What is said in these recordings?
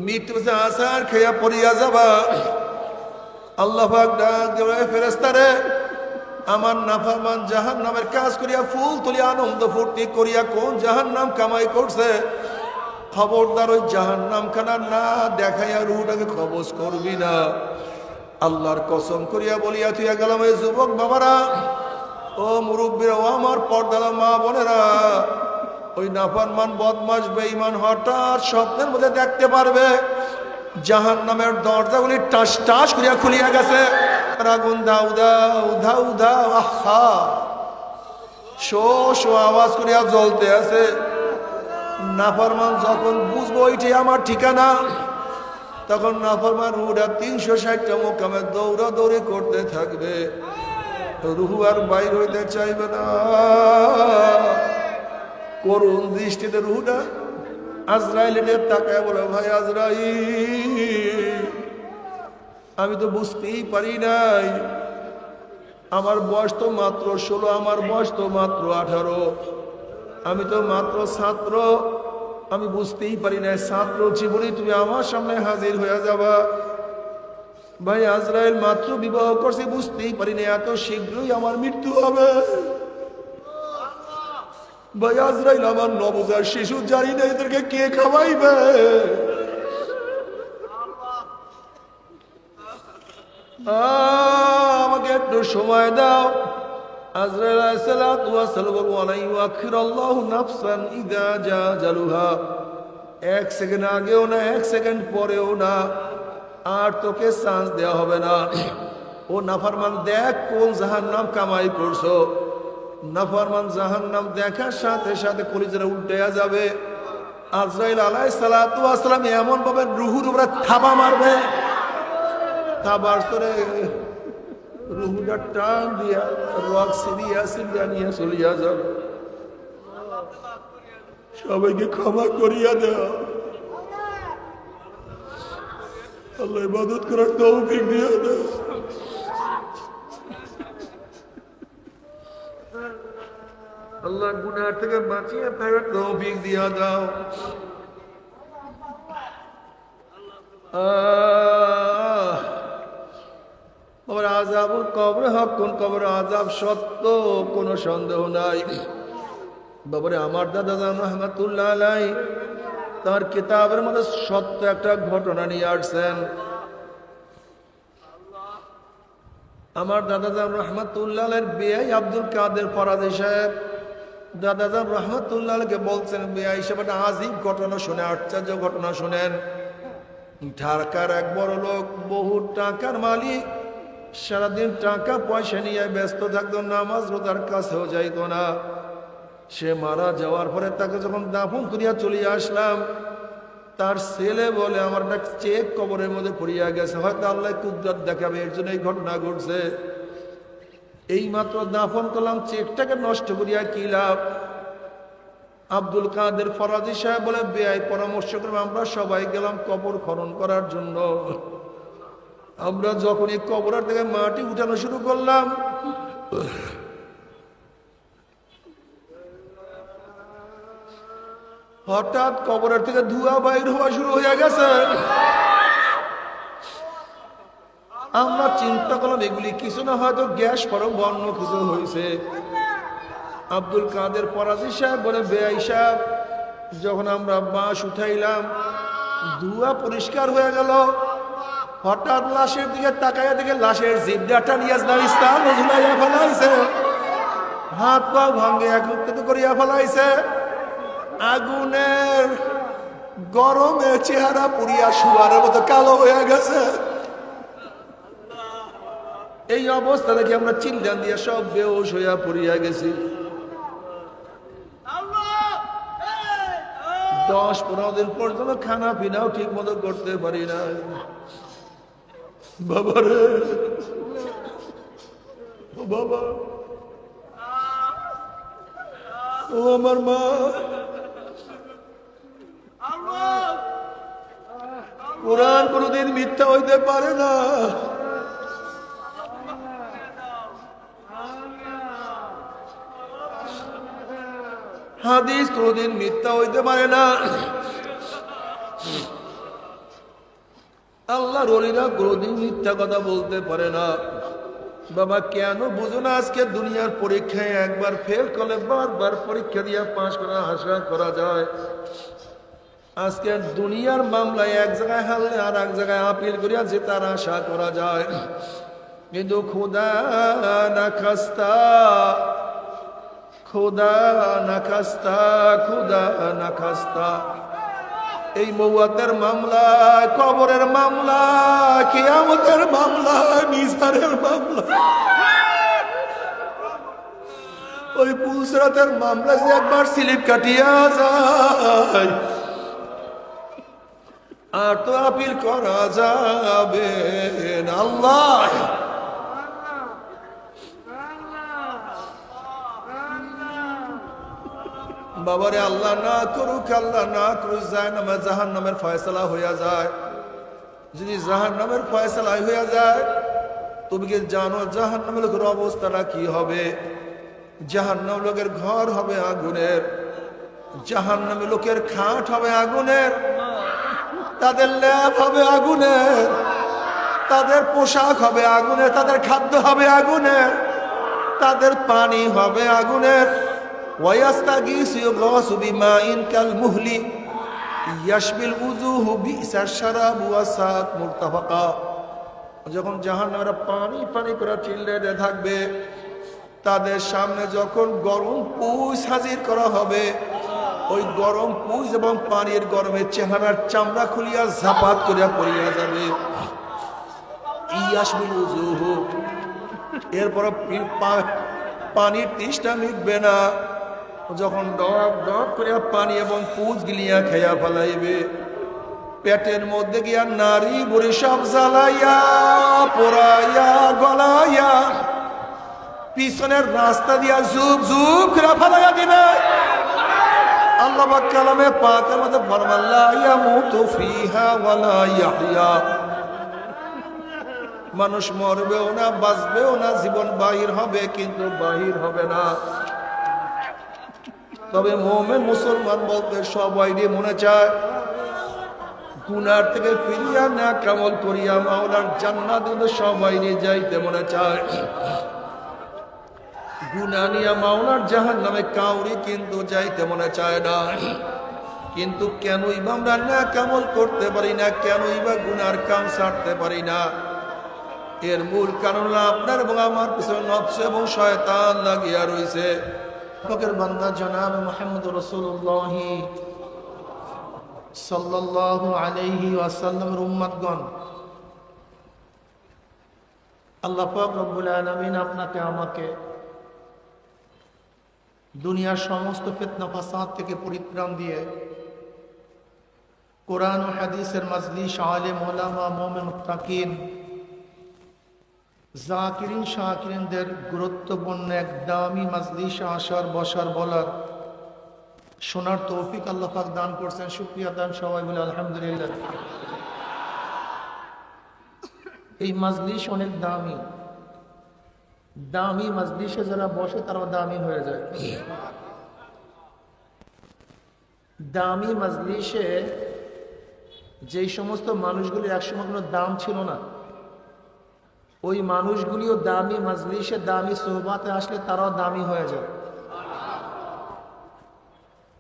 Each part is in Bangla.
মৃত্যু আসার খেয়া পড়িয়া যাবা। আল্লাহ পাক ডাক দেবে, ফেরেশতারে আমার নাফরমান জাহান্নামের কাজ করিয়া ফুল তুলিয়া আনন্দ ফুর্তি করিয়া কোন জাহান্নাম কামাই করছে, খবরদার ওই জাহান্নাম খানা না দেখাইয়া রুহটাকে কবজ করবি না। আল্লাহর কসম করিয়া বলিয়া তুইয়া গেলাম, এই যুবক বাবারা, ও মুরব্বীরা, ও আমার পর্দালা মা বোনেরা, ওই নাফরমান বদমাশ বেঈমান হঠাৎ স্বপ্নের মধ্যে দেখতে পারবে জাহান্নামের দরজাগুলি টাস টাস করিয়া খুলিয়া গেছে, আগুন দাউ দাউ ধাউ দাউ আহা শো শো আওয়াজ করিয়া জ্বলতে আছে। নাফরমান যখন বুঝবো ওইটাই আমার ঠিকানা, তখন নাফরমান রুহুটা 360টা মোকামে দৌড়া দৌড়ি করতে থাকবে। রুহু আর বাইর হইতে চাইবে না। করুণ দৃষ্টিতে রুহুটা আজরাইলের তাকায় বলে, ভাই আজরাইল, আমি তো বুঝতেই পারি নাই, আমার বয়স তো মাত্র 16, আমার বয়স তো মাত্র 18, আমি তো মাত্র ছাত্র, আমি বুঝতেই পারি না ছাত্র জীবনে তুমি আমার সামনে হাজির হয়ে যাবা। ভাই আজরাইল, মাত্র বিবাহ করছে, বুঝতেই পারি না এত শীঘ্রই আমার মৃত্যু হবে। ভাই আজরাইল, আমার নবজাত শিশু, জানি না এদেরকে কে খাওয়াইবে। আমাকে একটু সময় দাও। আজরাইল আলাইহিস সালাতু ওয়াস সালাম বলেন, ইউআখিরুল্লাহু নাফসান ইযা জা আজালুহা, 1 সেকেন্ড আগেও না 1 সেকেন্ড পরেও না, আর তোকে চান্স দেওয়া হবে না। ও নাফরমান, দেখ কোন জাহান্নাম কামাই করছো। নাফরমান জাহান্নাম দেখার সাথে সাথে কলিজাটা উল্টে যাবে। আজরাইল আলাইহিস সালাতু ওয়াস সালাম এমন ভাবে রুহুর উপরে থাবা মারবে, থাবার সরে রুহুটা টান দিয়া রক সিরিয়া সিরিয়া নিয়ে চলিয়া যাবে। সবাইকে ক্ষমা করিয়া দেও। আল্লাহ ইবাদত করার তৌফিক দিয়া দাও। আল্লাহ গুনাহ থেকে বাঁচিয়ে থাকার তৌফিক দিয়া দাও। আযাবুল কবর হক, কোন কবর আযাব সত্য, কোনো সন্দেহ নাই। বাবারে, আমার দাদা জান রহমাতুল্লাহ আলাইহি তার কিতাবের মধ্যে সত্য একটা ঘটনা নিয়ে আসছেন। আমার দাদা জান রহমাতুল্লাহ আলাইহির বিয়ে আব্দুল কাদের ফরাজি সাহেব দাদা জান রহমাতুল্লাহ আলাইহিকে বলছেন, বিয়ে হিসেবে একটা আজীব ঘটনা শুনে, আশ্চর্য ঘটনা শুনেন। ঢাকার এক বড় লোক, বহু টাকার মালিক, সারাদিন টাকা পয়সা নিয়ে ব্যস্ত থাকতো, নামাজ রোজার কাছেও যাইতো না। সে মারা যাওয়ার পরে তাকে যখন দাফন করিয়া চলিয়া আসলাম, তার ছেলে বলে, আমার একটা চেক কবরের মধ্যে পড়িয়া গেছে, হয়তো আল্লাহ কুদরত দেখাবে, এর জন্য এই ঘটনা ঘটছে। এই মাত্র দাফন করলাম, চেকটাকে নষ্ট করিয়া কি লাভ। আব্দুল কাদের ফরাজি সাহেব বলে, বেআই পরামর্শ করে আমরা সবাই গেলাম কবর খনন করার জন্য। আমরা যখন এই কবরের থেকে মাটি উঠানো শুরু করলাম, হঠাৎ কবরের থেকে ধোঁয়া বাইর হওয়া শুরু হয়ে গেছে। আমরা চিন্তা করলাম এগুলি কিছু না, হয়তো গ্যাস ফরম অন্য কিছু হয়েছে। আব্দুল কাদের ফরাজি সাহেব বলে, বেআই সাহেব, যখন আমরা বাঁশ উঠাইলাম, ধোঁয়া পরিষ্কার হয়ে গেল। হঠাৎ লাশের দিকে তাকাইয়া দেখে লাশের জিহ্বাটা নিয়ে ইসলাম ঝুলাইয়া ফেলাইছে, হাত পা ভাঙ্গে একত্রিত করিয়া ফেলাইছে। আগুনের গরমে চেহারা পুড়িয়া শুয়ারের মতো কালো হয়ে গেছে। এই অবস্থা দেখে আমরা চিন্তা দিয়ে সব বেহুশ হইয়া পড়িয়া গেছি। 10-15 দিন পর্যন্ত খানা পিনাও ঠিক মতো করতে পারি না। বাবারে, ও বাবা, ও আমার মা, কোরআন কোনদিন মিথ্যা হইতে পারে না। হাদিস কোনদিন মিথ্যা হইতে পারে না। আল্লাহর ওলিরা কোনোদিন মিথ্যা কথা বলতে পারে না। বাবা কেন বুঝো না? আজকে দুনিয়ার পরীক্ষায় একবার ফেল করলে বারবার পরীক্ষা দিয়ে পাশ করা আশা করা যায়। আজকে দুনিয়ার মামলায় এক জায়গায় হারলে আর এক জায়গায় আপিল করিয়া জেতার আশা করা যায়, কিন্তু খোদা না খাস্তা, খোদা না খাস্তা, খোদা না খাস্তা, এই মৌয়াতের মামলা, কবরের মামলা, কিয়ামতের মামলা, মিজানের মামলা, ওই পুলসরাতের মামলা যে একবার স্লিপ কাটিয়া যায় আর তো আপিল করা যাবে না। আল্লাহ বাবারে আল্লাহ না করুক, আল্লাহ না করুক জাহান্নামের ফয়সালা হইয়া যায়। যদি জাহান্নামের ফয়সালা হইয়া যায়, তুমি কি জানো জাহান্নামের লোকের অবস্থাটা কি হবে? জাহান্নাম লোকের ঘর হবে আগুনের, জাহান্নামের লোকের খাট হবে আগুনের, তাদের ল্যাব হবে আগুনের, তাদের পোশাক হবে আগুনের, তাদের খাদ্য হবে আগুনের, তাদের পানি হবে আগুনের। ওয়ায়াস্তাগীসু ইউগাসু বিমাইন কাল মুহলি ইয়াশবিল উজুহু বিসার শারাবু ওয়াসাত মুরতাফাকা। যখন জাহান্নামীরা পানি পানি করে চিল্লাতে থাকবে, তাদের সামনে যখন গরম পুষ হাজির করা হবে, ওই গরম পুষ এবং পানির গরমে চেহারার চামড়া খুলিয়া ঝাপাত করিয়া পড়িয়া যাবে। ইয়াশবিল উজুহু, এরপর পানির তৃষ্ণা মিটবে না। যখন ডব ডব করিয়া পানি এবং পুষ গিলিয়া খেয়া ফেলাইবে, পেটের মধ্যে গিয়া নারী বুড়ি সব জ্বালাইয়া পোড়াইয়া গলাইয়া পিছনের রাস্তা দিয়া জুব জুব করে ফেলাইয়া দিবে। আল্লাহ পাক কালামে পাকের মধ্যে ফরমান লা ইয়ামুতু ফিহা ওয়ালা ইয়াহইয়া, মানুষ মরবেও না, বাঁচবেও না, জীবন বাহির হবে কিন্তু বাহির হবে না। তবে মুমিন মুসলমান বলতে সবাই মনে চায় গুনার থেকে ফিরিয়া না কামল করিয়া মাওলার জান্নাতে সবাই যাইতে মনে চায়। গুনাহ নিয়া মাওলার জাহান্নামে কাউরি কিন্তু যাইতে মনে চায় না। কিন্তু কেনই বা আমরা না কামল করতে পারি না, কেনই বা গুনার কাম ছাড়তে পারি না? এর মূল কারণ আপনার এবং আমার পিছনে নফস এবং শয়তান লাগিয়া রয়েছে। ফকের বান্দা জনাব মুহাম্মদ রাসূলুল্লাহ সাল্লাল্লাহু আলাইহি ওয়াসাল্লামের উম্মতগণ, আল্লাহ পাক রব্বুল আলামিন আপনাকে আমাকে দুনিয়ার সমস্ত ফিতনা ফাসাদ থেকে পরিত্রাণ দিয়ে কোরআন ও হাদিসের মাজলিস, আলেম ওলামা, মুমিন মুত্তাকিন, জাকিরিন শাকিরিনদের গুরুত্বপূর্ণ এক দামি মাজলিসে আসার, বসার, বলার, শোনার তৌফিক আল্লাহ পাক দান করছেন। শুকরিয়া দান সবাই বলে আলহামদুলিল্লাহ। এই মাজলিস অনেক দামি, দামি মাজলিসে যারা বসে তারাও দামি হয়ে যায়। দামি মাজলিসে যেই সমস্ত মানুষগুলির একসময় কোনো দাম ছিল না, ওই মানুষগুলিও দামি মাজলিসে, দামি সোহবাতে আসলে তারাও দামি হয়ে যায়।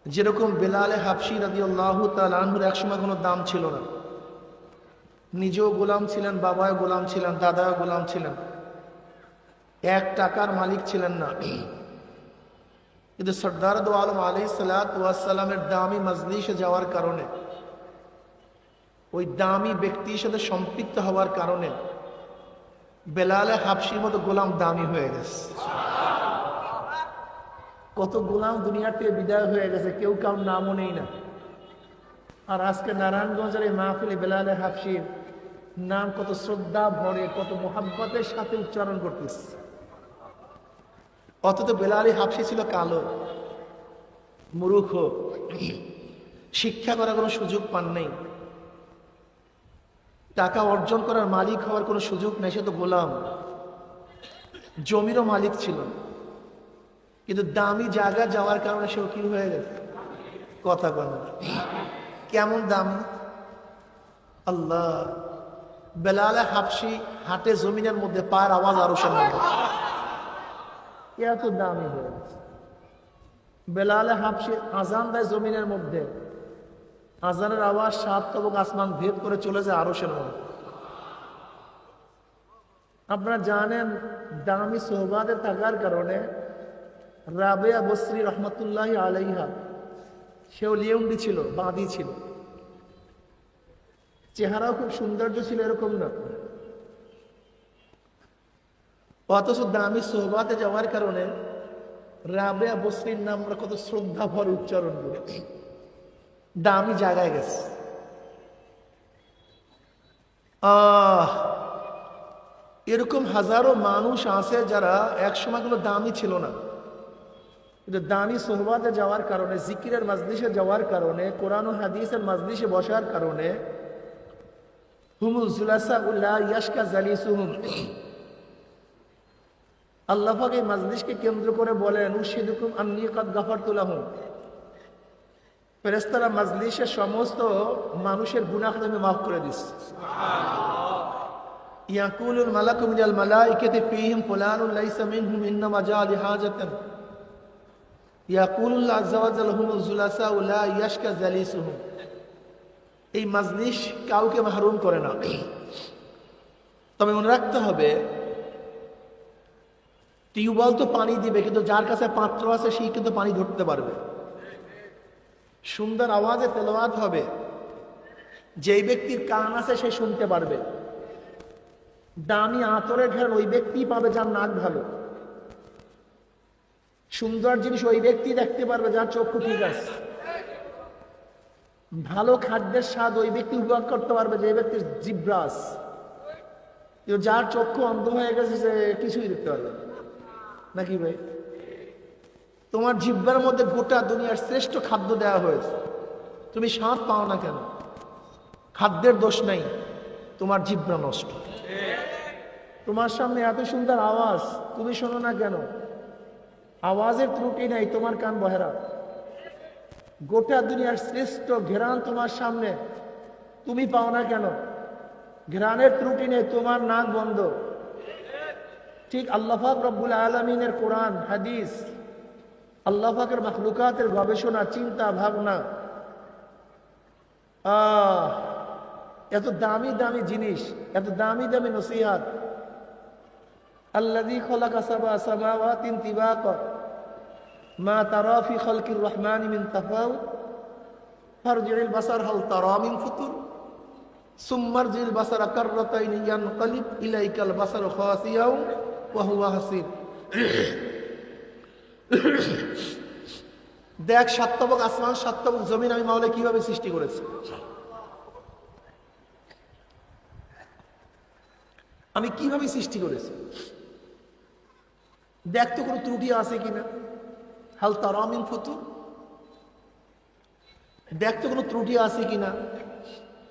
যেরকম বেলাল হাবশী রাদিয়াল্লাহু তাআলা আনহুর একসময় কোনো দাম ছিল না, নিজেও গোলাম ছিলেন, বাবাও গোলাম ছিলেন, দাদাও গোলাম ছিলেন, 1 টাকার মালিক ছিলেন না। কিন্তু সরদার দো আলম আলাইহিস সালাতু ওয়াস সালামের দামি মাজলিসে যাওয়ার কারণে, ওই দামি ব্যক্তির সাথে সম্পৃক্ত হওয়ার কারণে বেলাল হাবশীর মতো গোলাম দামি হয়ে গেছে। কত গোলাম দুনিয়ার থেকে বিদায় হয়ে গেছে, কেউ কারোর নামও নেই না। আর আজকে নারায়ণগঞ্জের এই মাহফিলে বেলাল হাবশীর নাম কত শ্রদ্ধা ভরে, কত মোহাব্বতের সাথে উচ্চারণ করতেছে। অথচ বেলাল হাবশী ছিল কালো, মূর্খ, শিক্ষা করার কোনো সুযোগ পান নাই, টাকা অর্জন করার মালিক হওয়ার কোনো সুযোগ নেই, সে তো গোলাম। জমিরও মালিক ছিল, কিন্তু দামি জায়গা যাওয়ার কারণে সেও কি হয়ে গেছে? কথা বলে কেমন দামি! আল্লাহ বেলালে হাবশি হাটে জমিনের মধ্যে, পায়ের আওয়াজ আরশের মধ্যে। এত দামি হয়ে গেছে। বেলালে হাবশি আজান দেয় জমিনের মধ্যে, আজানের আওয়াজ 7 তবক আসমান ভেদ করে চলে যায় আরশের মধ্যে। আপনারা জানেন দামি সোহবাদে থাকার কারণে রাবেয়া বসরি রহমতুল্লাহ আলাইহা, সেও লিয়ন্ডি ছিল, বাঁধি ছিল, চেহারাও খুব সৌন্দর্য ছিল এরকম না, অথচ দামি সোহবাতে যাওয়ার কারণে রাবেয়া বসরির নাম আমরা কত শ্রদ্ধা ভর উচ্চারণ করি, দামি জায়গায় গেছে। এরকম হাজারো মানুষ আছে যারা একসময় কোনো দামি ছিল না, কিন্তু দামি সোহবাতে যাওয়ার কারণে, জিকিরের মাজলিসে যাওয়ার কারণে, কোরআন ও হাদিসের মাজলিসে বসার কারণে হুমুল জুলাসা উল্লাহ ইয়াশকা জালিসুহুম, আল্লাহ পাক এই মাজলিসকে কেন্দ্র করে বলেন উশহিদুকুম আন্নী কাদ গাফারতু লাহুম, ফেরেশতারা মাজলিসের সমস্ত মানুষের গুনাহ আমি মাফ করে দিচ্ছি। ইয়াকুলুল মালাকু মিনাল মালাইকাতি ফীহিম ফুলানুন লাইসা মিনহুম ইন্নামা জাআ লিহাজাতিন, ইয়াকুলুল্লাহ আযজা ওয়া জাল্লা হুমুল জুলাসা লা ইয়াশকা জালিসুহুম। এই মাজলিস কাউকে মাহরুম করে না, তবে মনে রাখতে হবে টিউবওয়েল তো পানি দিবে, কিন্তু যার কাছে পাত্র আছে সেই কিন্তু পানি ধরতে পারবে। সুন্দর আওয়াজে তেলাওয়াত হবে, যেই ব্যক্তির কান আছে সে শুনতে পারবে। দামি আতরের ঘ্রাণ ওই ব্যক্তি পাবে যার নাক ভালো। সুন্দর জিনিস ওই ব্যক্তি দেখতে পারবে যার চক্ষু ঠিক আছে। ভালো খাদ্যের স্বাদ ওই ব্যক্তি উপভোগ করতে পারবে যে ব্যক্তির জিহ্বা আছে। যার চক্ষু অন্ধ হয়ে গেছে সে কিছুই দেখতে পারবে নাকি ভাই? তোমার জিহ্বার মধ্যে গোটা দুনিয়ার শ্রেষ্ঠ খাদ্য দেওয়া হয়েছে, তুমি স্বাদ পাও না কেন? খাদ্যের দোষ নাই, তোমার জিহ্বা নষ্ট। তোমার সামনে এত সুন্দর আওয়াজ, তুমি শোনো না কেন? আওয়াজের ত্রুটি নাই, তোমার কান বহেরা। গোটা দুনিয়ার শ্রেষ্ঠ ঘ্রাণ তোমার সামনে, তুমি পাও না কেন? ঘ্রাণের ত্রুটি নেই, তোমার নাক বন্ধ। ঠিক আল্লাহ পাক রব্বুল আলামিনের কোরআন হাদিস, আল্লাহ পাকের মাখলুকাতের গবেষণা, চিন্তা ভাবনা, এত দামি দামি জিনিস, এত দামি দামি নসিহাত। আল্লাযী খালাকা সাবআ সামাওয়াতিন তিবাকা মা তারা ফি খালকির রহমানি মিন তাফাউত ফারজি'ল বাসার হাল তারা মিন ফুতুর সুম্মা রজি'ল বাসারা কাররাতাইনি ইয়ানকালিব ইলাইকাল বাসারু খাসিয়াও ওয়া হুয়া হাসির। দেখ 7 তবক আসমান, 7 তবক জমিন আমি মাওলা কিভাবে সৃষ্টি করেছি। আমি কিভাবে সৃষ্টি করেছি, দেখ তো কোনো ত্রুটি আছে কিনা। হাল তারা মিন ফুতুর, দেখ তো কোনো ত্রুটি আছে কিনা,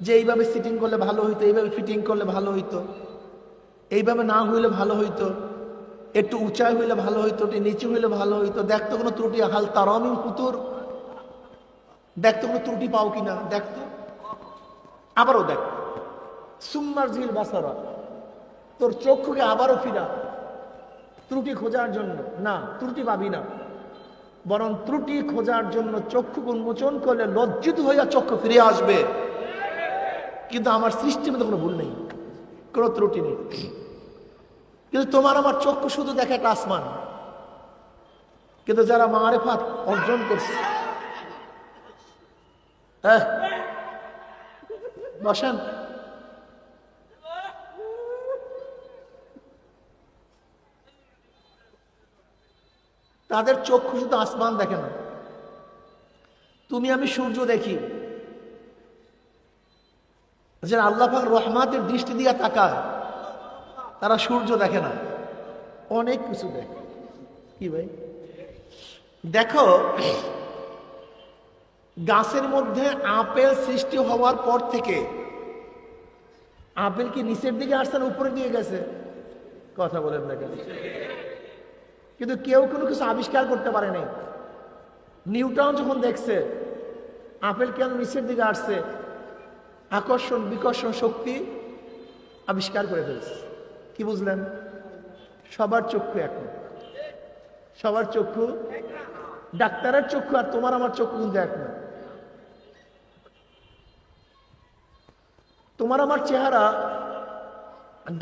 যে এইভাবে সিটিং করলে ভালো হইতো, এইভাবে ফিটিং করলে ভালো হইতো, এইভাবে না হইলে ভালো হইতো, একটু উঁচাই হইলে ভালো হইতো, একটু নিচু হইলে ভালো হইতো। দেখ তো কোনো ত্রুটি, হাল তারা মিন ফুতুর, দেখ তো কোনো ত্রুটি পাও কিনা, দেখ তো। আবারও দেখ, সুম্মারজিল বাসারা, তোর চক্ষুকে আবারও ফিরা ত্রুটি খোঁজার জন্য। না, ত্রুটি পাবি না, বরং ত্রুটি খোঁজার জন্য চক্ষু উন্মোচন করলে লজ্জিত হইয়া চক্ষু ফিরে আসবে। কিন্তু আমার সৃষ্টির মধ্যে কোনো ভুল নেই, কোনো ত্রুটি নেই। কিন্তু তোমার আমার চক্ষু শুধু দেখে একটা আসমান। কিন্তু যারা মারেফাত অর্জন করছে, বসেন, তাদের চক্ষু শুধু আসমান দেখে না। তুমি আমি সূর্য দেখি, যারা আল্লাহ পাক রহমাতের দৃষ্টি দিয়া তাকায় তারা সূর্য দেখে না, অনেক কিছু দেখে। কি ভাই? দেখো, গাছের মধ্যে আপেল সৃষ্টি হওয়ার পর থেকে আপেল কি নিচের দিকে আসছে না উপরের দিকে গেছে? কথা বলেন না কেন? কিন্তু কেউ কোনো কিছু আবিষ্কার করতে পারে নাই। নিউটন যখন দেখছে আপেল কেন নিচের দিকে আসছে, আকর্ষণ বিকর্ষণ শক্তি আবিষ্কার করে ফেলছে। কি বুঝলেন? সবার চক্ষু এক না, সবার চক্ষু, ডাক্তারের চক্ষু আর তোমার আমার চক্ষু কিন্তু এক না। তোমার আমার চেহারা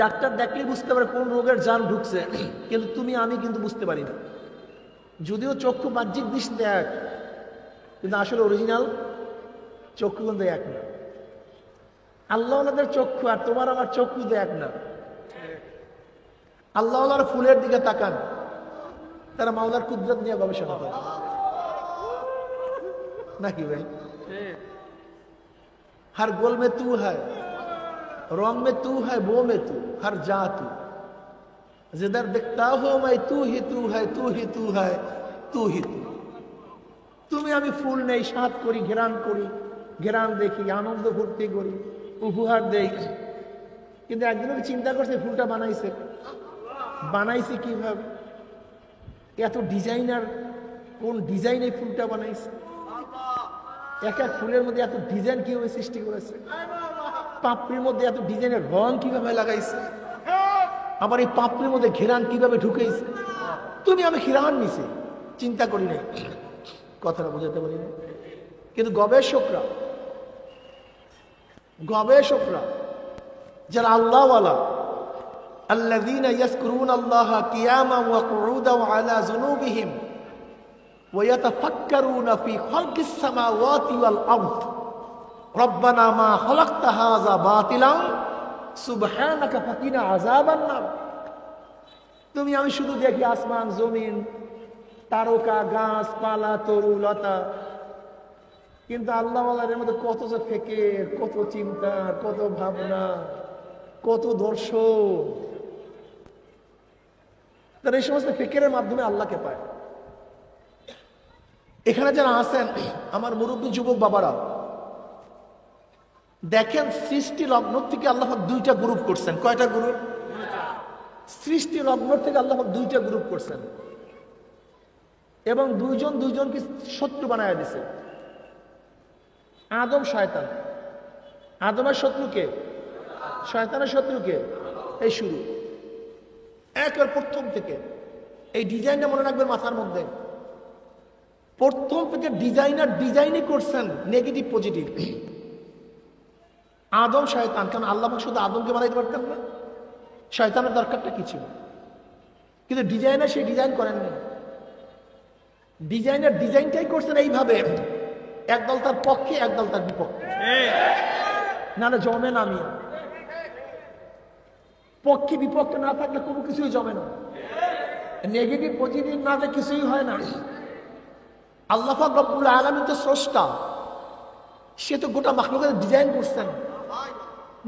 ডাক্তার দেখলেই বুঝতে পারে কোন রোগের জান ঢুকছে, কিন্তু তুমি আমি কিন্তু বুঝতে পারি না। যদিও চক্ষু বাহ্যিক দৃষ্টিতে এক, কিন্তু আসলে অরিজিনাল চক্ষু কিন্তু এক না। আল্লাহওয়ালাদের চক্ষু আর তোমার আমার চক্ষু তো এক না। আল্লাহওয়ালার ফুলের দিকে তাকান, তারা মাওলার কুদরত নিয়ে গবেষণা করে নাকি ভাই? हर गोल में तू है, रंग में तू है, वो में तू, हर जा तू, जिधर दिखता हो मैं तू ही तू है, तू ही तू है, तू ही तू। তুমি আমি ফুল নেই, স্বাদ করি, ঘেরান দেখি, আনন্দ ফুর্তি করি, উপহার দেই, কিন্তু একদিন চিন্তা করছে ফুলটা বানাইছে কিভাবে? এত ডিজাইনার, কোন ডিজাইন এই ফুলটা বানাইছে? এক এক ফুলের মধ্যে এত ডিজাইন কিভাবে সৃষ্টি করেছে? পাপড়ির মধ্যে এত ডিজাইনের রং কিভাবে লাগাইছে? আবার এই পাপড়ির মধ্যে ঘেরান কিভাবে ঢুকেছে? তুমি আমি ঘেরান নিছি, চিন্তা করি নাই, কথাটা বোঝাতে পারি না। কিন্তু গবেষকরা যারা আল্লাহওয়ালা, আল্লাযীনা ইয়াযকুরুনাল্লাহা কিয়ামান ওয়া কুউদান ওয়া আলা যুনুবিহিম ويتفكرون في خلق السماوات والأرض ربنا ما خلقت هذا باطلا سبحانك فقنا عذاب النار। তুমি আমি শুধু দেখি আসমান জমিন, তারকা, গাছপালা, তরু লতা, কিন্তু আল্লাহওয়ালাদের মধ্যে কত যে ফিকির, কত চিন্তা, কত ভাবনা, কত দর্শন। তারা এই সমস্ত ফিকিরের মাধ্যমে আল্লাহকে পায়। এখানে যারা আছেন আমার মুরব্বী যুবক বাবারা, দেখেন সৃষ্টি লগ্ন থেকে আল্লাহ দুইটা গ্রুপ করছেন। কয়টা গ্রুপ? সৃষ্টি লগ্ন থেকে আল্লাহ দুইটা গ্রুপ করছেন, এবং দুইজনকে শত্রু বানায় দিছে। আদম, শয়তান। আদমের শত্রুকে, শয়তানের শত্রুকে, এই শুরু একের প্রথম থেকে। এই ডিজাইনটা মনে রাখবেন মাথার মধ্যে। প্রথম থেকে ডিজাইনই করছেন নেগেটিভ পজিটিভ। আদম, শয়তান। কারণ আল্লাহ শুধু আদমকে বানাইতে পারতেন না, শয়তানের দরকারটা কি ছিল? কিন্তু ডিজাইনার সেই ডিজাইন করেননি। ডিজাইনটাই করছেন এইভাবে, একদল তার পক্ষে, একদল তার বিপক্ষে, নাহলে জমে না। আমি পক্ষে বিপক্ষে না থাকলে কোনো কিছুই জমে না। নেগেটিভ পজিটিভ না থাকলে কিছুই হয় না। আল্লাহ পাক রব্বুল আলামিন তো স্রষ্টা, সে তো গোটা মাখলুকের ডিজাইন করছেন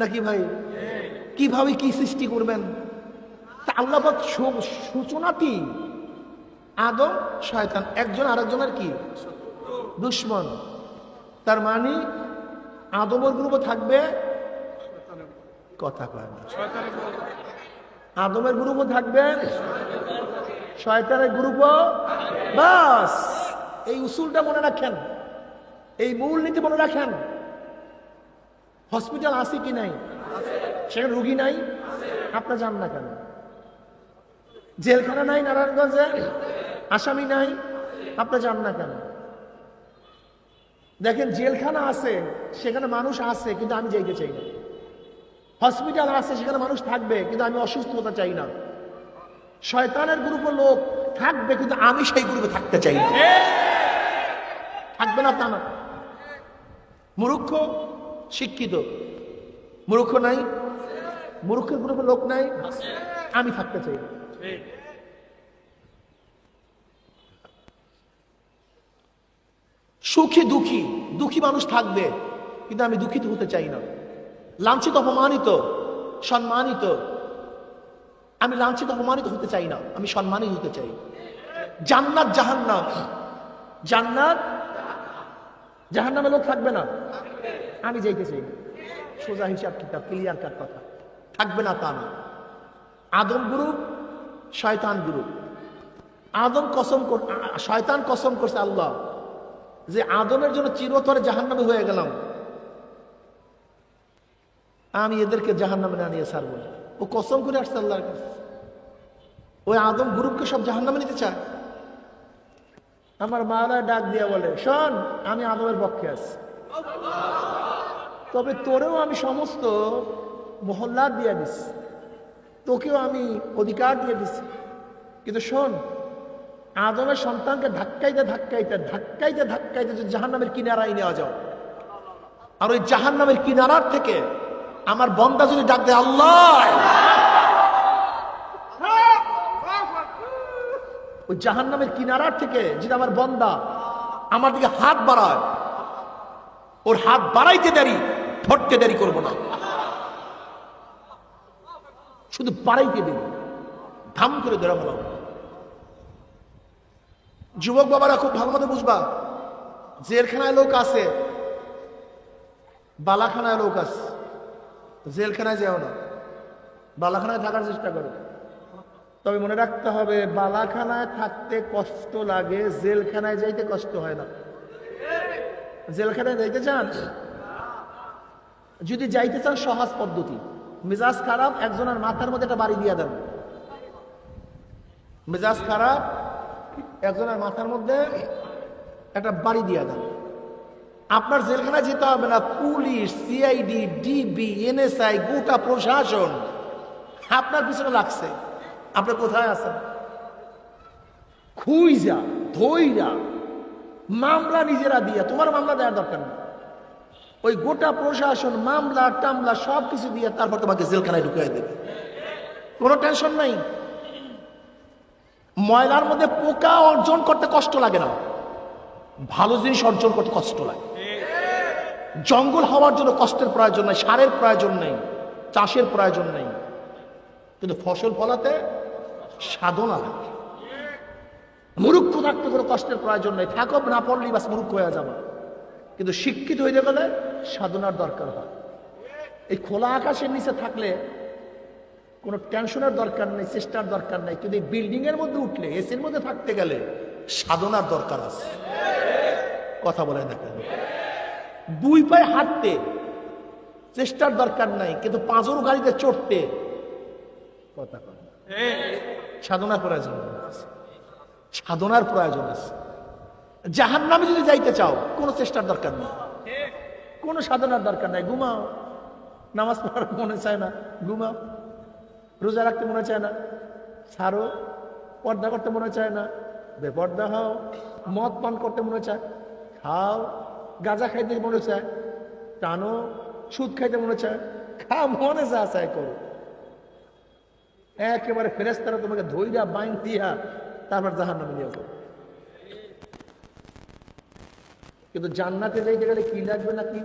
নাকি ভাই? কিভাবে কি সৃষ্টি করবেন? তা আল্লাহ পাক সূচনাটি আদম, শয়তান, একজন আরেকজনের কি দুশমন। তার মানে আদমের গ্রুপও থাকবে, কথা কয় না, আদমের গ্রুপও থাকবে, শয়তানের গ্রুপও। বাস এই উসুলটা মনে রাখেন, এই মূলনীতি মনে রাখেন। হসপিটাল আছে কি নাই? সেখানে রুগী নাই, আপনার যান না কেন? জেলখানা নাই নারায়ণগঞ্জে, আসামি নাই, আপনার যান না কেন? দেখেন জেলখানা আছে, সেখানে মানুষ আছে, কিন্তু আমি যাইতে চাই না। হসপিটাল আছে, সেখানে মানুষ থাকবে, কিন্তু আমি অসুস্থ হতে চাই না। শয়তানের গ্রুপে লোক থাকবে, কিন্তু আমি সেই গ্রুপে থাকতে চাই না। থাকবে না তা না। মূর্খ, শিক্ষিত, মূর্খ নাই, মূর্খের গ্রুপে লোক নাই, আমি থাকতে চাই না। সুখী দুঃখী, দুঃখী মানুষ থাকবে, কিন্তু আমি দুঃখিত হতে চাই না। লাঞ্ছিত অপমানিত, সম্মানিত, আমি লাঞ্ছিত অপমানিত হতে চাই না, আমি সম্মানিত হতে চাই। জান্নাত জাহান্নাম, জান্নাত জাহান্নামে লোক থাকবে না, আমি যাইতে চাই না। সোজা হিসাব কিতাব, ক্লিয়ার কাট কথা। থাকবে না তা না। আদম গ্রুপ, শয়তান গ্রুপ। শয়তান কসম করছে আল্লাহ যে আদমের জন্য চিরতরে জাহান্নামে হয়ে গেলাম, আমি এদেরকে জাহান্নামে না নিয়ে ছাড়বো না। ও কসম করে আসছে আল্লাহর কাছে, ওই আদম গ্রুপকে সব জাহান্নামে নিতে চায়। আমার মাওলা ডাক দিয়া বলে, শোন, আমি আদমের পক্ষে আছি, তবে তোরেও আমি সমস্ত মহল্লা দিয়ে দিছি, তোকেও আমি অধিকার দিয়ে দিছি, কিন্তু শোন, আদমের সন্তানকে ধাক্কাইতে ধাক্কাইতে ধাক্কাইতে ধাক্কাইতে যদি জাহান্নামের কিনারায় নেওয়া যাও, আর ওই জাহান্নামের কিনারার থেকে আমার বন্দা যদি ডাক দেয় আল্লাহ, ওই জাহান্নামের কিনারার থেকে যদি আমার বন্দা আমার দিকে হাত বাড়ায়, ওর হাত বাড়াইতে দেরি, ধরতে দেরি করবো না, শুধু বাড়াইতে দেরি, ধাম করে ধরা বলা। যুবক বাবারা খুব ভালো মতো বুঝবা, জেলখানায় লোক আছে, বালাখানায় লোক আছে, জেলখানায় যাও না, বালাখানায় থাকার চেষ্টা করো। তবে মনে রাখতে হবে, বালাখানায় থাকতে কষ্ট লাগে, জেলখানায় যাইতে কষ্ট হয় না। জেলখানায় যাইতে চান, যদি যাইতে চান সহজ পদ্ধতি, মেজাজ খারাপ একজনের মাথার মধ্যে একটা বাড়ি দিয়ে দেন। মেজাজ খারাপ একজনের মাথার মধ্যে একটা বাড়ি দিয়ে দেন। আপনার জেলখানায় যেতে হবে না, পুলিশ, সিআইডি, ডিবি, এনএসআই, গোটা প্রশাসন আপনার পিছনে লাগছে। আপনি কোথায় আছেন? খুইজা ধইরা মামলা নিজেরা দিয়ে, তোমার মামলা দেওয়ার দরকার নেই, ওই গোটা প্রশাসন মামলা টামলা সব কিছু দিয়ে তারপর তোমাকে জেলখানায় ঢুকিয়ে দেবে, কোনো টেনশন নাই। ময়লার মধ্যে পোকা অর্জন করতে কষ্ট লাগে না, ভালো জিনিস অর্জন করতে কষ্ট লাগে। জঙ্গল হওয়ার জন্য কষ্টের প্রয়োজন নেই, সারের প্রয়োজন নেই, চাষের প্রয়োজন নেই, কিন্তু ফসল ফলাতে সাধনা লাগে। মূর্খ থাকতে কোনো কষ্টের প্রয়োজন নেই, থাকব না পড়লেই বাস মূর্খ হয়ে যাবে, কিন্তু শিক্ষিত হয়ে গেলে সাধনার দরকার হয়। এই খোলা আকাশের নিচে থাকলে কোনো টেনশনের দরকার নেই, চেষ্টার দরকার নেই, কিন্তু এই বিল্ডিং এর মধ্যে উঠলে, এসির মধ্যে থাকতে গেলে সাধনার দরকার আছে। কথা বলে দেখেন, দুই পায়ে হাঁটতে চেষ্টার দরকার নাই, কিন্তু পাঁচর গাড়িতে চড়তে কথা বলে সাধনার প্রয়োজন আছে, সাধনার প্রয়োজন আছে। জাহান্নামে যদি যাইতে চাও কোনো চেষ্টার দরকার নেই, কোনো সাধনার দরকার নাই। ঘুমাও, নামাজ পড়ার মনে চায় না, ঘুমাও। রোজা রাখতে মনে চায় না, ছাড়ো। পর্দা করতে মনে চায় না, বেপর্দা হও। মদ পান করতে মনে চায়, খাও। গাঁজা খাইতে মনে চায়, টানো। সুদ খাইতে মনে চায়, খা, মনে যা চায় করো। একেবারে ফেরেশতারা তোমাকে ধইরা বাইন দিয়া তারপর জাহান্নামে নিয়ে যাবে। কিন্তু জান্নাতে যাইতে গেলে কি লাগবে না কি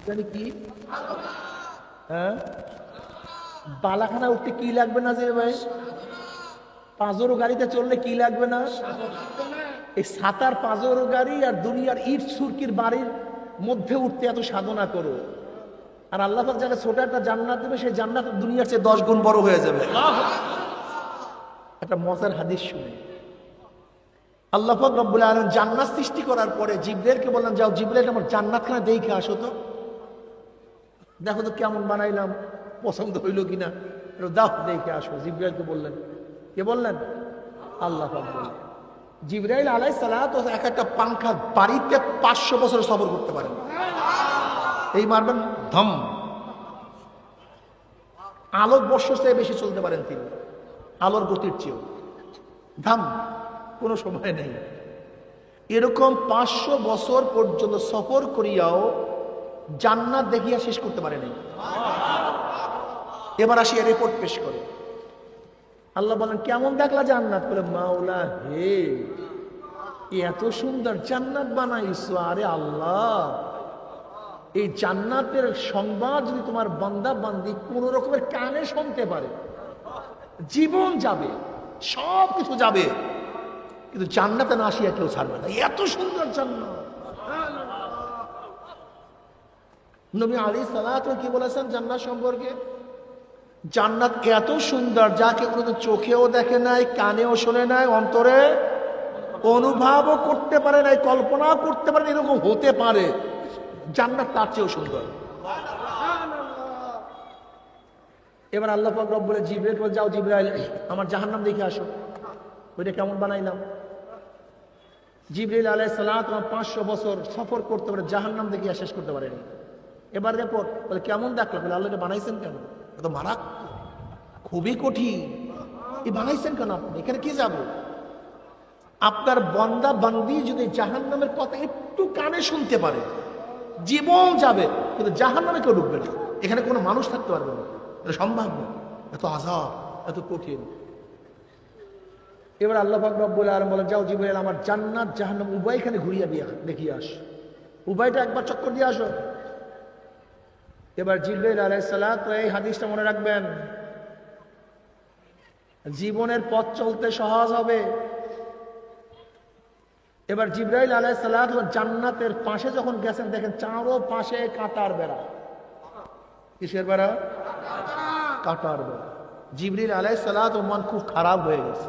জানি কি, হ্যাঁ, বালাখানা উঠতে কি লাগবে না যে ভাই, পাঁচরো গাড়িতে চললে কি লাগবে না, এই সাতার পাঁচরো গাড়ি আর দুনিয়ার ইট সুরকির বাড়ির মধ্যে উঠতে এত সাধনা করো, আর আল্লাহ পাক যাকে ছোট একটা জান্নাত দেবে, সেই জান্নাত দুনিয়ার চেয়ে 10 গুণ বড় হয়ে যাবে। একটা মজার হাদিস শুনে, আল্লাহ পাক রব্বুল আলামিন জান্নাত সৃষ্টি করার পরে জিবরাইলকে বললেন, যাও জিবরাইল আমার জান্নাতখানা দেখে আসো তো, দেখো তো কেমন বানাইলাম, পছন্দ হইল কিনা, দাও দেখে আসো। জিবরাইলকে বললেন, কে বললেন? আল্লাহ পাক বললেন। জিবরাইল আলাইহিস সালাতু এক একটা পাংখা বাড়িতে 500 বছর সফর করতে পারেন। এই মারবেন ধম, আলোর বর্ষ চেয়ে বেশি চলতে পারেন তিনি, আলোর গতির চেয়েও ধাম, কোনো সময় নেই। এরকম 500 বছর পর্যন্ত সফর করিয়াও জান্নাত দেখিয়া শেষ করতে পারে নাই। এবার আসি রিপোর্ট পেশ করে। আল্লাহ বলেন, কেমন দেখলা জান্নাত? বলে, মাওলা হে, এত সুন্দর জান্নাত বানাইছো। আরে আল্লাহ, এই জান্নাতের সংবাদ যদি তোমার বান্দা বান্দি কোন রকমের কানে শুনতে পারে, জীবন যাবে, সব কিছু যাবে, কিন্তু জান্নাতে না আসিয়া কেউ ছাড়বে না। এত সুন্দর জান্নাত। নবী আলাইহিস সালাতু কি বলেছেন জান্নাত সম্পর্কে? জান্নাত এত সুন্দর, যাকে কোনোদিন চোখেও দেখে নাই, কানেও শোনে নাই, অন্তরে অনুভবও করতে পারে নাই, কল্পনা করতে পারে এরকম হতে পারে। জান্নাত তার চেয়েও সুন্দর। এবার আল্লাহ পাক রব্বুল জিবরাইল বলে, যাও জিবরাইল, আমার জাহান্নাম দেখে আসো, ওইটা কেমন বানাইলাম। জিবরাইল আলাইহিস সালাম 500 বছর সফর করতে পারে, জাহান্নাম দেখে শেষ করতে পারেনি। এবার রিপোর্ট বলে, কেমন দেখলাম? বলে, আল্লাহ এটা বানাইছেন কেন? এত মারাত্মক, খুবই কঠিন, এই বানাইছেন কেন আপনি? এখানে কি যাব? আপনার বান্দা বান্দি যদি জাহান্নামের কথা একটু কানে শুনতে পারে, জীবন যাবে, কিন্তু জাহান্নামে কেউ ঢুকবে না, এখানে কোনো মানুষ থাকতে পারবে না, এটা সম্ভব না, এত আযাব, এত কঠিন। এবার আল্লাহ পাক রব্বুল আলামিন বলেন, যাও জিবরাইল, আমার জান্নাত জাহান্নাম উভয়খানে ঘুরিয়ে দিয়ে দেখিয়ে আস, উভয়টা একবার চক্কর দিয়ে আসো। এবার জিবরাইল আলাইহিস সালাম, এই হাদিসটা মনে রাখবেন, জীবনের পথ চলতে সহজ হবে। এবার জিবরাইল আলাইহিস সালাম জান্নাতের পাশে যখন গেছেন, দেখেন চারো পাশে কাঁটার বেড়া। কিসের বেড়া? কাঁটার বেড়া। জিবরাইল আলাইহিস সালাম মন খুব খারাপ হয়ে গেছে।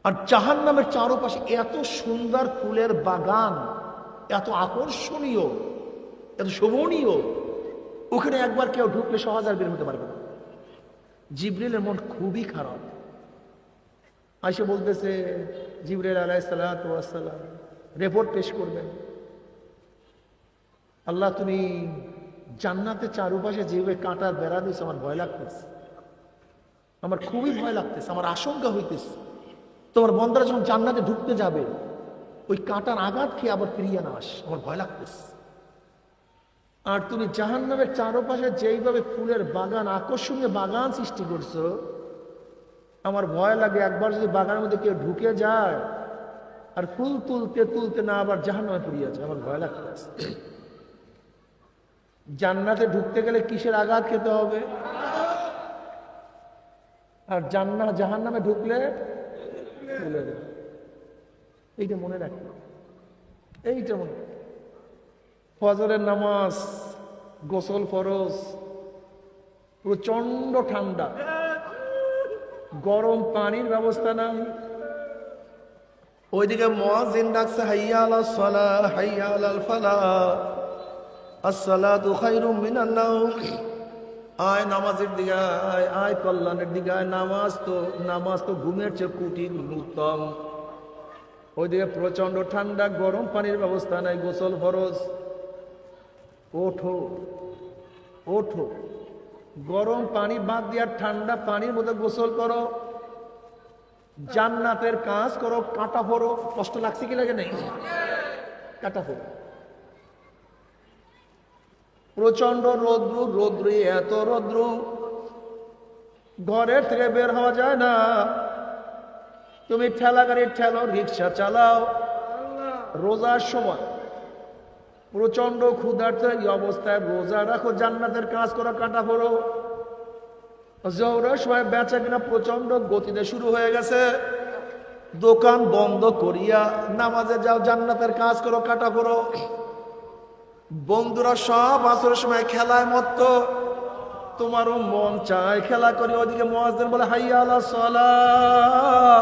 আর জাহান্নামের চারপাশে এত সুন্দর ফুলের বাগান, এত আকর্ষণীয়, এত শোভনীয়, ওখানে একবার কেউ ঢুকলে সহজ আর বের হতে পারবে না। জিবরাইলের মন খুবই খারাপ। আয়েশা বলতেছে, জিবরাইল আলাইহিস সালাতু ওয়াস সালাম রিপোর্ট পেশ করবেন, আল্লাহ তুমি জান্নাতের চারপাশে যেভাবে কাঁটার বেড়া দিয়েছে, আমার ভয় লাগতেছে, আমার খুবই ভয় লাগতেছে, আমার আশঙ্কা হইতেছে তোমার বন্দারা যখন জান্নাতে ঢুকতে যাবে, ওই কাঁটার আঘাত খেয়ে আবার ফিরিয়ে না আস, আমার ভয় লাগতেছে। আর তুমি জাহান্নামের চারপাশে যেইভাবে ফুলের বাগান, আকর্ষণীয় বাগান সৃষ্টি করছো, আমার ভয় লাগে একবার যদি বাগানের মধ্যে কেউ ঢুকে যায় আর ফুল তুলতে তুলতে না আবার জাহান্নামে পড়িয়ে যায়, আমার ভয় লাগতেছে। জান্নাতে ঢুকতে গেলে কিসের আঘাত খেতে হবে? আর জাহান্নামে ঢুকলে ভুলে যাবে। এইটা মনে রাখবে, এইটা মনে। ফজরের নামাজ, গোসল ফরজ, প্রচন্ড ঠান্ডা, গরম পানির ব্যবস্থা নাই। ওইদিকে মুয়াজ্জিন ডাকছে, হাইয়া আলাস সালাহ, হাইয়া আলাল ফালাহ, আসসালাতু খায়রুম মিনান নাওম। আয় নামাজের দিকে আয়, আয় কল্যাণের দিকে আয়। নামাজ তো ঘুমের চেয়ে কোটি গুণ উত্তম। ওইদিকে প্রচন্ড ঠান্ডা, গরম পানির ব্যবস্থা নাই, গোসল ফরজ। ওঠো ওঠো, গরম পানি বাদ দিয়ে ঠান্ডা পানির মধ্যে গোসল করো, জান্নাতের কাজ করো, কাঁটা ফোড়ো। কষ্ট লাগছে কি লাগে নাই? কাঁটা ফোড়ো। প্রচন্ড রৌদ্র, এত রৌদ্র ঘরের থেকে বের হওয়া যায় না। তুমি ঠেলা গাড়ি ঠেলো, রিক্সা চালাও, রোজার সময় প্রচন্ড ক্ষুধার্ত এই অবস্থায় রোজা রাখো, জান্নাতের কাজ করো, কাঁটা ফোড়ো। জোহরের সময় বেচা কিনা প্রচন্ড গতিতে শুরু হয়ে গেছে, দোকান বন্ধ করিয়া নামাজে যাও, জান্নাতের কাজ করো, কাঁটা ফোড়ো। বন্ধুরা সব আসরের সময় খেলায় মত্ত, তোমারও মন চায় খেলা করি। ওদিকে মুয়াজ্জিন বলে, হাইয়া আলাস সালাহ,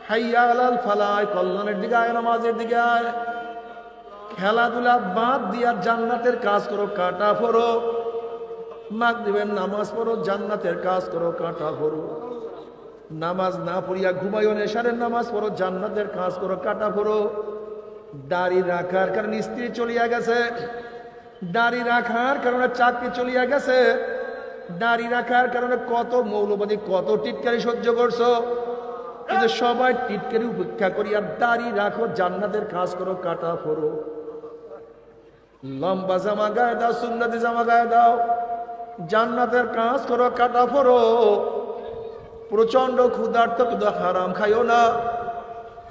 হাইয়া আলাল ফালাহ, কল্যাণের দিকে আয়, নামাজের দিকে আয়। খেলাধুলা বাদ দিয়া জান্নাতের কাজ করো, কাঁটা ফোড়ো। মাগরিবের নামাজ পড়ো, জান্নাতের কাজ করো, কাঁটা ফোড়ো। নামাজ না পড়িয়া ঘুমাইও না, এশারের নামাজ পড়ো, জান্নাতের কাজ করো, কাঁটা ফোড়ো। দাড়ি রাখার কারণে স্ত্রী চলিয়া গেছে, দাড়ি রাখার কারণে চাকরি চলিয়া গেছে, দাড়ি রাখার কারণে কত মৌলবাদী, কত টিটকারি সহ্য করছো, কিন্তু সবাই টিটকারি উপেক্ষা করিয়া দাড়ি রাখো, জান্নাতের কাজ করো, কাঁটা ফোড়ো। লম্বা জামা গায়ে দাও, সুন্নতি জামা গায়ে দাও, জান্নাতের কাজ করো, কাঁটা ফোড়ো। প্রচন্ড ক্ষুধার্ত, কিন্তু হারাম খাইও না,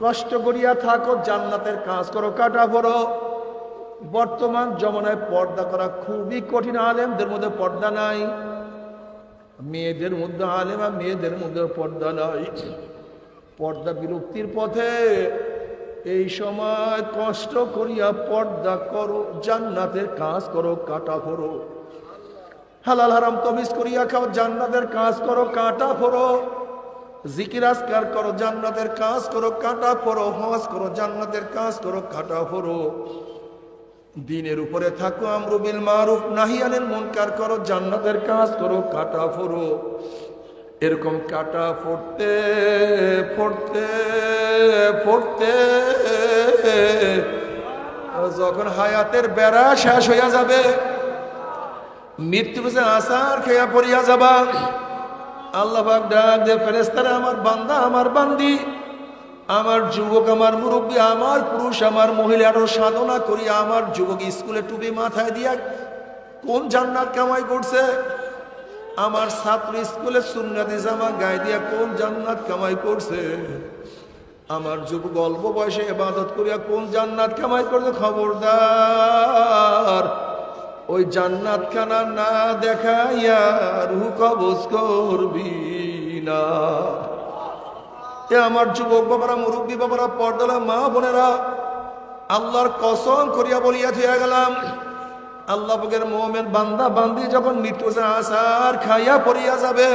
কষ্ট করিয়া থাকো, জান্নাতের কাজ করো, কাঁটা ফোড়ো। বর্তমান জমানায় পর্দা করা খুবই কঠিন, আলেমদের মধ্যে পর্দা নাই, মেয়েদের মধ্যে আলেম আর মেয়েদের মধ্যে পর্দা নাই। পর্দা বিলুপ্তির পথে, এই সময় কষ্ট করিয়া পর্দা করো, জান্নাতের কাজ করো, কাঁটা ফোড়ো। হালাল হারাম তমিজ করিয়া খাও, জান্নাতের কাজ করো, কাঁটা ফোড়ো। জিকির আজকার করো, জান্নাতের কাজ করো, কাঁটা ফোড়ো। হজ করো, জান্নাতের কাজ করো, কাঁটা ফোড়ো। দিনের উপরে থাকো, আমরু বিল মারুফ নাহি আনিল মুনকার করো, জান্নাতের কাজ করো, কাটা ফোড়ো। এরকম কাটা ফোড়তে ফোড়তে ফোড়তে যখন হায়াতের বেড়া শেষ হইয়া যাবে, মৃত্যুর যে আসার খেয়া পড়িয়া যাবা, আল্লাহ পাক ডাক দে, ফেরেশতারা আমার বান্দা আমার বান্দি, আমার যুবক আমার মুরব্বী, আমার পুরুষ আমার মহিলা, আরো সাধনা করিয়া আমার যুবক স্কুলে টুপি মাথায় দিয়া কোন জান্নাত কামাই করছে, আমার ছাত্র স্কুলে সুন্নতি জামা গায়ে দিয়া কোন জান্নাত কামাই করছে, আমার যুবক অল্প বয়সে ইবাদত করিয়া কোন জান্নাত কামাই করছে, খবরদার ওই জান্নাত খানা না দেখাইয়া রূহ কবজ করবি না। এ আমার যুবক বাবারা, মুরব্বী বাবারা, পর্দালা মা বোনেরা, আল্লাহর কসম করিয়া বলিয়া থিয়া গেলাম, আল্লাহ পাকের মুমিন বান্দা বান্দি যখন মৃত্যু আসার খাইয়া পড়িয়া যাবে,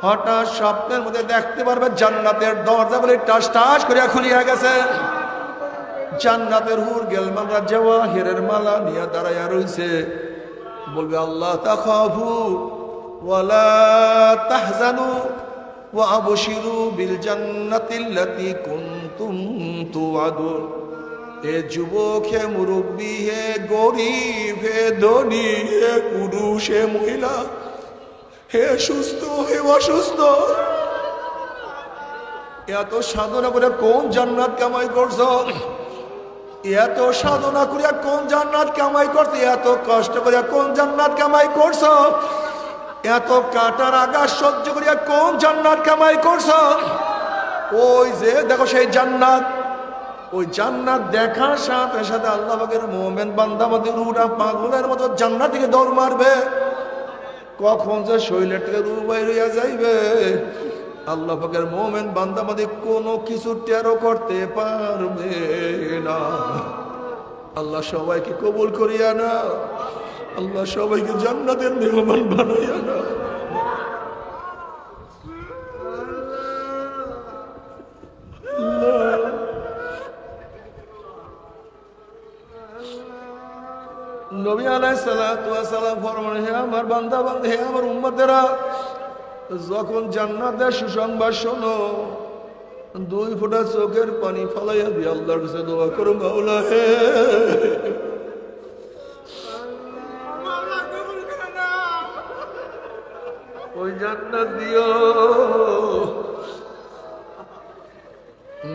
হঠাৎ স্বপ্নের মধ্যে দেখতে পারবে জান্নাতের দরজা বলে টাস টাস করিয়া খুলিয়া গেছে, জান্নাতের হুর গেলমানরা জাওয়াহিরের মালা নিয়ে দাঁড়াইয়া রইছে, বলবে আল্লাহ তাখাফু ওয়ালা তাহজানু ওয়া আবশিরু বিল জান্নাতিল্লাতী কুনতুম তুআদুন। হে যুবক, হে মুরব্বী, হে গরিব, হে ধনী, হে পুরুষ, হে মহিলা, হে সুস্থ, হে অসুস্থ, এত সাধনা করে কোন জান্নাত কামাই করছো, এত সাধনা করিয়া কোন জান্নাত কামাই করছো, এত কষ্ট করিয়া কোন জান্নাত কামাই করছো, এত কাটার আঘাত সহ্য করিয়া কোন জান্নাত কামাই করছো। ওই যে দেখো সেই জান্নাত, ওই জান্নাত দেখার সাথে সাথে আল্লাহ পাকের মুমিন বান্দা মধ্যে রূহটা পাগলের মতো জান্নাত থেকে দৌড় মারবে, কখন যে শরীরের থেকে রূহ বাইর হইয়া যাইবে আল্লাহ পাকের মুমিন বান্দা মধ্যে কোনো কিছু টেরও করতে পারবে না। আল্লাহ সবাইকে কবুল করিয়া না, আল্লাহ সবাইকে জান্নাতের মেহমান বানাইয়া না। নবী আলাইহিস সালাতু ওয়াস সালাম ফরমান, হে আমার বান্দা বান্দী, হে আমার উম্মতেরা, যখন জান্নাতের সুসংবাদ শোনো, 2 ফোঁটা চোখের পানি ফালাইয়া দিয়ে আল্লাহর কাছে দোয়া করো, মাওলা হে ওই জান্নাত দিও,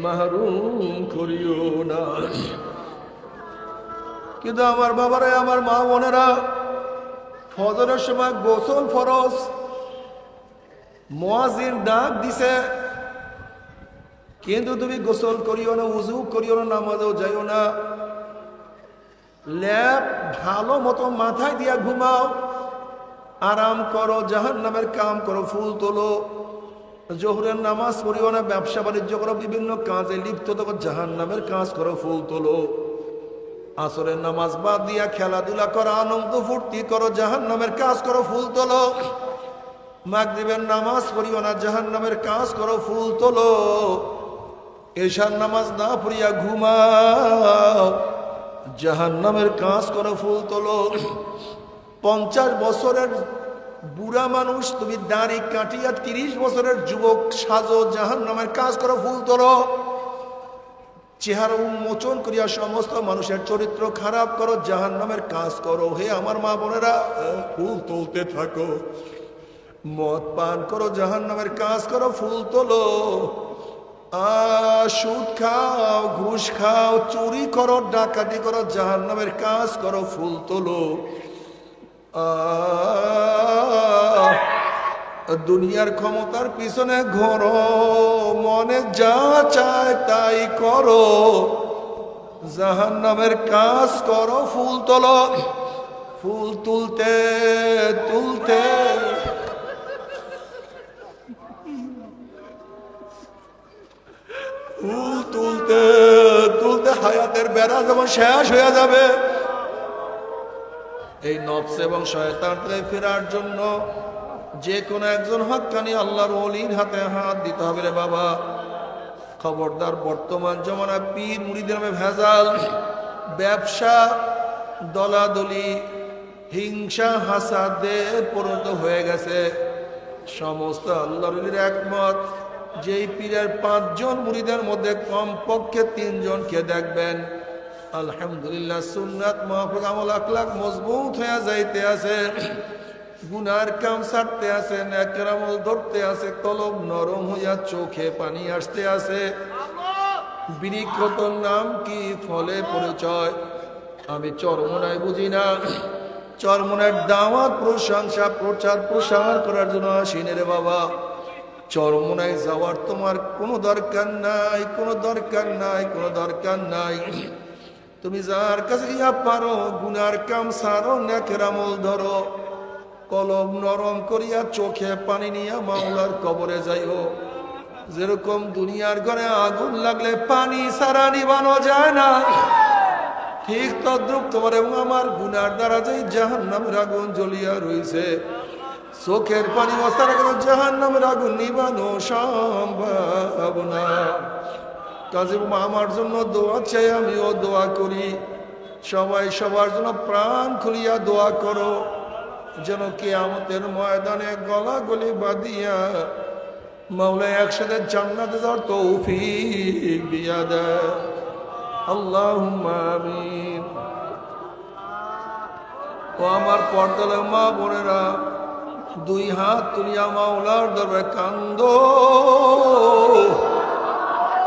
মাহরুম করিও না। কিন্তু আমার বাবারা, আমার মা বোনেরা, ফজরের সময় গোসল ফরজ, মুয়াজ্জিন ডাক দিছে, কিন্তু তুমি গোসল করিও না, উযু করিও না, নামাজেও যাইও না, ল্যাপ ভালো মতো মাথায় দিয়া ঘুমাও, আরাম করো, জাহান্নামের কাম করো, ফুল তোলো, জোহরের নামাজ পড়িও না, ব্যবসা বাণিজ্য করো, বিভিন্ন কাজে লিপ্ত থাকো, জাহান্নামের কাজ করো, ফুল তোলো, আসরের নামাজ বাদ দিয়া খেলাধুলা করো, আনন্দ ফুর্তি করো, জাহান্নামের কাজ করো, ফুল তোলো, মাগরিবের নামাজ পড়িও না, জাহান্নামের কাজ করো, ফুল তোলো, এশার নামাজ না পড়িয়া ঘুমাও, জাহান্নামের কাজ করো, ফুল তোলো। 50 বছরের বুড়া মানুষ তুমি দাড়ি কাটিয়া 30 বছরের যুবক সাজো, জাহান্নামের কাজ করো, ফুল তোলো, চেহারা উন্মোচন করিয়া সমস্ত মানুষের চরিত্র খারাপ করো, জাহান্নামের কাজ করো। হে আমার মা বোনেরা, ফুল তুলতে থাকো, মদ পান করো, জাহান্নামের কাজ করো, ফুল তোলো, সুদ খাও, ঘুষ খাও, চুরি করো, ডাকাতি করো, জাহান্নামের কাজ করো, ফুল তোলো। দুনিয়ার ক্ষমতার পিছনে ঘোরো, মনে যা চায় তাই করো, জাহান্নামের কাজ করো, ফুল তোলো। ফুল তুলতে তুলতে ফুল তুলতে তুলতে হায়াতের বেড়া যখন শেষ হয়ে যাবে, এই নফস এবং শয়তান থেকে ফেরার জন্য যে কোনো একজন হক্কানি আল্লাহর ওলির হাতে হাত দিতে হবে রে বাবা। খবরদার, বর্তমান জমানা পীর মুরিদের নামে ভেজাল, ব্যবসা, দলাদলি হিংসা হাসাদে পরিণত হয়ে গেছে। সমস্ত আল্লাহর একমত যেই পীরের 5 জন মুরিদের মধ্যে কমপক্ষে 3 জনকে দেখবেন আলহামদুলিল্লাহ সুন্নাত মুআফাক আমল আখলাক মজবুত হয়ে যাইতে আছে, গুনার কাম ছাড়তে আছে, নেকের আমল ধরতে আছে, কলব নরম হইয়া চোখে পানি আসতে আছে। বৃক্ষতর নাম কি, ফলে পরিচয়। আমি চরমোনায় বুঝি না, চরমোনার দাওয়াত প্রশংসা প্রচার প্রসার করার জন্য আসিনি রে বাবা। চরমোনায় যাওয়ার তোমার কোনো দরকার নাই, কোনো দরকার নাই, কোনো দরকার নাই। তুমি যার কাছে গিয়া পারো গুনার কাম সারো, নেকের আমল ধরো, কলব নরম করিয়া চোখে পানি নিয়া মাওলার কবরে যাইও। যেরকম দুনিয়ার ঘরে আগুন লাগলে পানি সারা নিবানো যায় না, ঠিক তদ্রুপ তোমার এবং আমার গুনার দ্বারা যে জাহান্নামের আগুন জ্বলিয়া রইছে, চোখের পানি অসারা করে জাহান্নামের আগুন নিবানো সম্ভব না। কাজে আমার জন্য দোয়া চাই, আমিও দোয়া করি। সবাই সবার জন্য প্রাণ খুলিয়া দোয়া করো, যেন কিয়ামতের ময়দানে গলাগলি বাঁধিয়া মাওলা একসাথে জান্নাতে যাওয়ার তৌফিক দিয়া দেয়। আল্লাহুম্মা আমিন। ও আমার পর্দার মা বোনেরা, 2 হাত তুলিয়া মাওলার দরবারে কান্দো,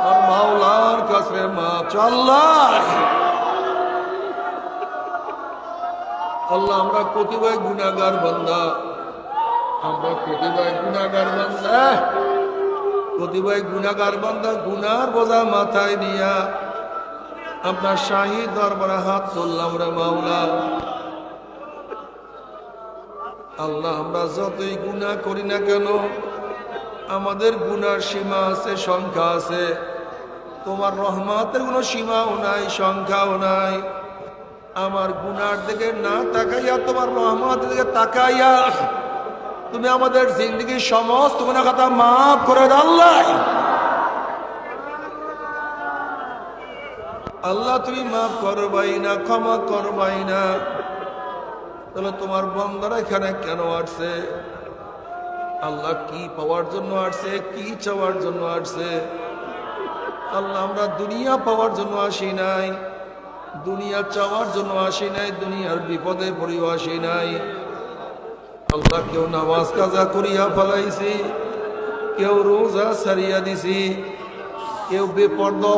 আর মাওলার কাছে মাপ চাও। আল্লাহ আমরা প্রতিভায় গুনাহগার বান্দা, আমরা প্রতিভায় গুনাহগার বান্দা, প্রতিভায় গুনাহগার বান্দা, গুনার বোঝা মাথায় নিয়া আপনার শাহী দরবারে হাত তুললাম রে মাওলা। আল্লাহ আমরা যতই গুনাহ করি না কেন, আমাদের গুনার সীমা আছে, সংখ্যা আছে। তোমার রহমতের কোনো সীমাও নাই, সংখ্যাও নাই। আমার গুনার দিকে না তাকাইয়া তোমার রহমতের দিকে তাকাইয়া তুমি আমাদের জিন্দগির সমস্ত গুনাহ খাতা মাফ করে দাও আল্লাহ। আল্লাহ তুমি মাফ করবাই না, ক্ষমা করবাই না। তাহলে তোমার বান্দারা এখানে কেন আসছে? আল্লাহ কি পাওয়ার জন্য আসছে, কি চাওয়ার জন্য আসছে? আল্লাহ আমরা দুনিয়া পাওয়ার জন্য আসি নাই, দুনিয়া চাওয়ার জন্য আসি নাই, দুনিয়ার বিপদে পড়িও আসি নাই। আল্লাহ কেউ নামাজ কাজা করিয়া ফেলাইছি, কেউ রোজা ছাড়িয়া দিছি, কেউ বেপরদা